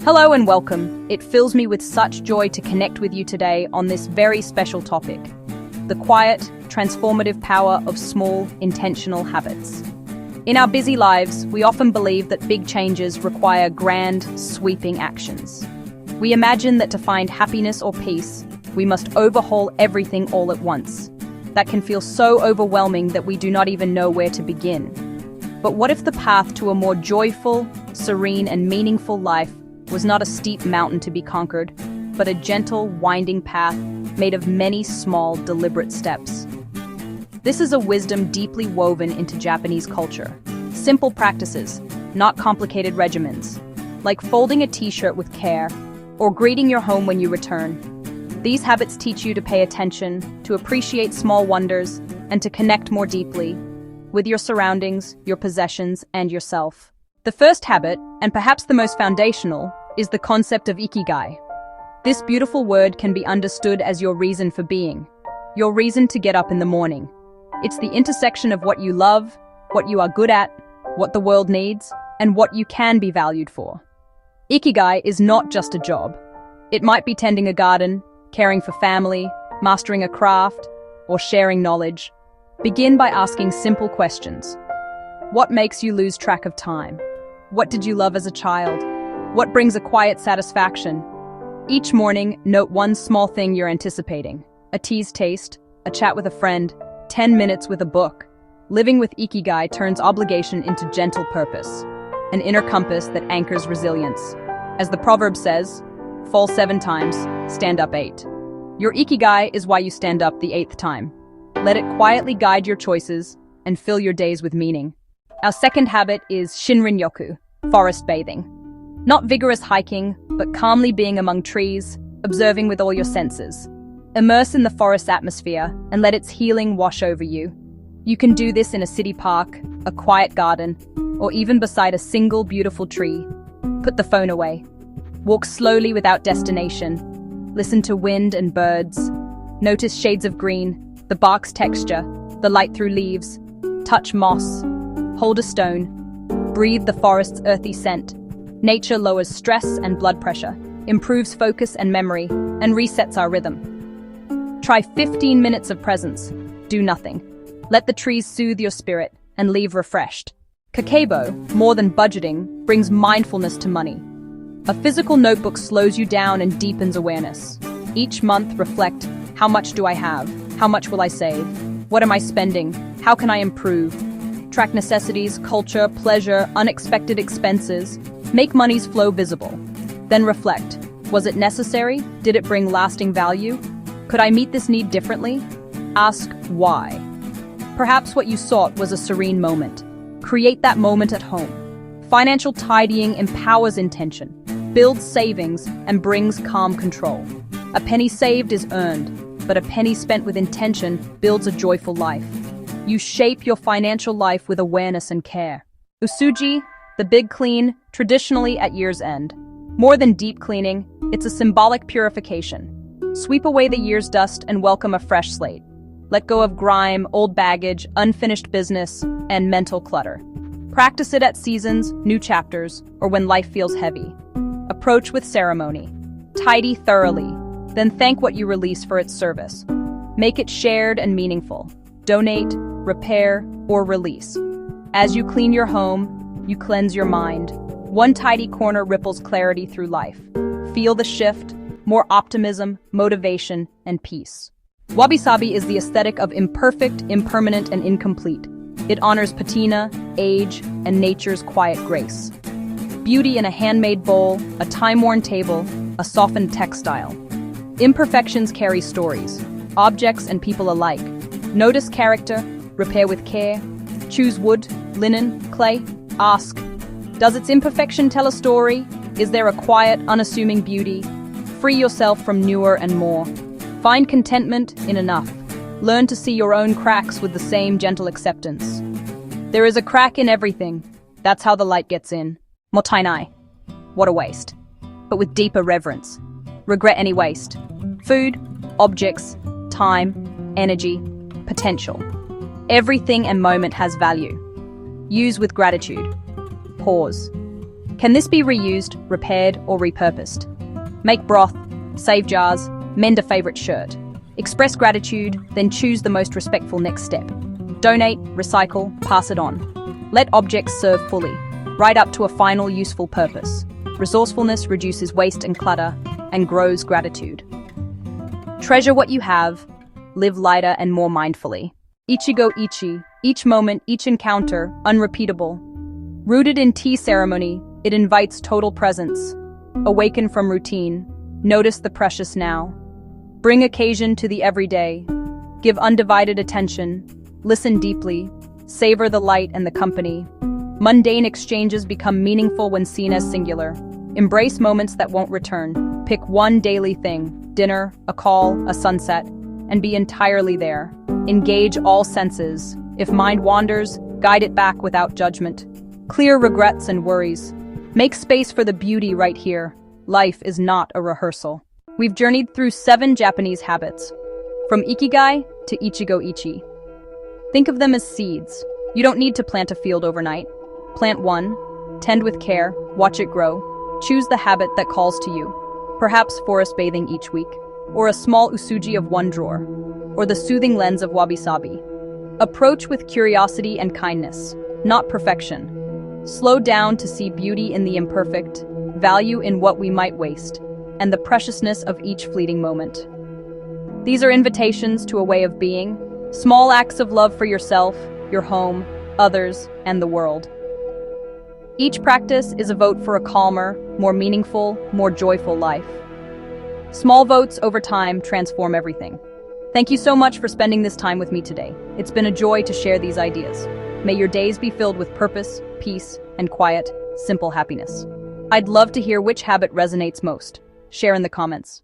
Hello and welcome. It fills me with such joy to connect with you today on this very special topic, the quiet, transformative power of small, intentional habits. In our busy lives, we often believe that big changes require grand, sweeping actions. We imagine that to find happiness or peace, we must overhaul everything all at once. That can feel so overwhelming that we do not even know where to begin. But what if the path to a more joyful, serene, and meaningful life was not a steep mountain to be conquered, but a gentle, winding path made of many small, deliberate steps? This is a wisdom deeply woven into Japanese culture. Simple practices, not complicated regimens, like folding a t-shirt with care or greeting your home when you return. These habits teach you to pay attention, to appreciate small wonders, and to connect more deeply with your surroundings, your possessions, and yourself. The first habit, and perhaps the most foundational, is the concept of ikigai. This beautiful word can be understood as your reason for being, your reason to get up in the morning. It's the intersection of what you love, what you are good at, what the world needs, and what you can be valued for. Ikigai is not just a job. It might be tending a garden, caring for family, mastering a craft, or sharing knowledge. Begin by asking simple questions. What makes you lose track of time? What did you love as a child? What brings a quiet satisfaction? Each morning, note one small thing you're anticipating. A tea's taste, a chat with a friend, 10 minutes with a book. Living with Ikigai turns obligation into gentle purpose, an inner compass that anchors resilience. As the proverb says, fall 7 times, stand up 8. Your Ikigai is why you stand up the 8th time. Let it quietly guide your choices and fill your days with meaning. Our second habit is Shinrin-yoku, forest bathing. Not vigorous hiking, but calmly being among trees, observing with all your senses. Immerse in the forest atmosphere and let its healing wash over you. You can do this in a city park, a quiet garden, or even beside a single beautiful tree. Put the phone away. Walk slowly without destination. Listen to wind and birds. Notice shades of green, the bark's texture, the light through leaves. Touch moss. Hold a stone. Breathe the forest's earthy scent. Nature lowers stress and blood pressure, improves focus and memory, and resets our rhythm. Try 15 minutes of presence. Do nothing. Let the trees soothe your spirit and leave refreshed. Kakebo, more than budgeting, brings mindfulness to money. A physical notebook slows you down and deepens awareness. Each month, reflect: how much do I have? How much will I save? What am I spending? How can I improve? Track necessities, culture, pleasure, unexpected expenses. Make money's flow visible. Then reflect. Was it necessary? Did it bring lasting value? Could I meet this need differently? Ask why. Perhaps what you sought was a serene moment. Create that moment at home. Financial tidying empowers intention, builds savings, and brings calm control. A penny saved is earned, but a penny spent with intention builds a joyful life. You shape your financial life with awareness and care. Usuji, the big clean, traditionally at year's end. More than deep cleaning, it's a symbolic purification. Sweep away the year's dust and welcome a fresh slate. Let go of grime, old baggage, unfinished business, and mental clutter. Practice it at seasons, new chapters, or when life feels heavy. Approach with ceremony. Tidy thoroughly, then thank what you release for its service. Make it shared and meaningful. Donate, repair, or release. As you clean your home, you cleanse your mind. One tidy corner ripples clarity through life. Feel the shift, more optimism, motivation, and peace. Wabi-sabi is the aesthetic of imperfect, impermanent, and incomplete. It honors patina, age, and nature's quiet grace. Beauty in a handmade bowl, a time-worn table, a softened textile. Imperfections carry stories, objects and people alike. Notice character, repair with care. Choose wood, linen, clay. Ask, does its imperfection tell a story? Is there a quiet, unassuming beauty? Free yourself from newer and more. Find contentment in enough. Learn to see your own cracks with the same gentle acceptance. There is a crack in everything. That's how the light gets in. Mottainai. What a waste. But with deeper reverence. Regret any waste. Food, objects, time, energy, potential. Everything and moment has value. Use with gratitude. Pause. Can this be reused, repaired, or repurposed? Make broth, save jars, mend a favorite shirt. Express gratitude, then choose the most respectful next step. Donate, recycle, pass it on. Let objects serve fully, right up to a final useful purpose. Resourcefulness reduces waste and clutter, and grows gratitude. Treasure what you have, live lighter and more mindfully. Ichigo Ichi, each moment, each encounter, unrepeatable. Rooted in tea ceremony, it invites total presence. Awaken from routine, notice the precious now. Bring occasion to the everyday. Give undivided attention, listen deeply, savor the light and the company. Mundane exchanges become meaningful when seen as singular. Embrace moments that won't return. Pick one daily thing, dinner, a call, a sunset, and be entirely there. Engage all senses. If mind wanders, guide it back without judgment. Clear regrets and worries. Make space for the beauty right here. Life is not a rehearsal. We've journeyed through 7 Japanese habits, from Ikigai to Ichigo Ichi. Think of them as seeds. You don't need to plant a field overnight. Plant one, tend with care, watch it grow. Choose the habit that calls to you. Perhaps forest bathing each week, or a small usuji of one drawer, or the soothing lens of wabi-sabi. Approach with curiosity and kindness, not perfection. Slow down to see beauty in the imperfect, value in what we might waste, and the preciousness of each fleeting moment. These are invitations to a way of being, small acts of love for yourself, your home, others, and the world. Each practice is a vote for a calmer, more meaningful, more joyful life. Small votes over time transform everything. Thank you so much for spending this time with me today. It's been a joy to share these ideas. May your days be filled with purpose, peace, and quiet, simple happiness. I'd love to hear which habit resonates most. Share in the comments.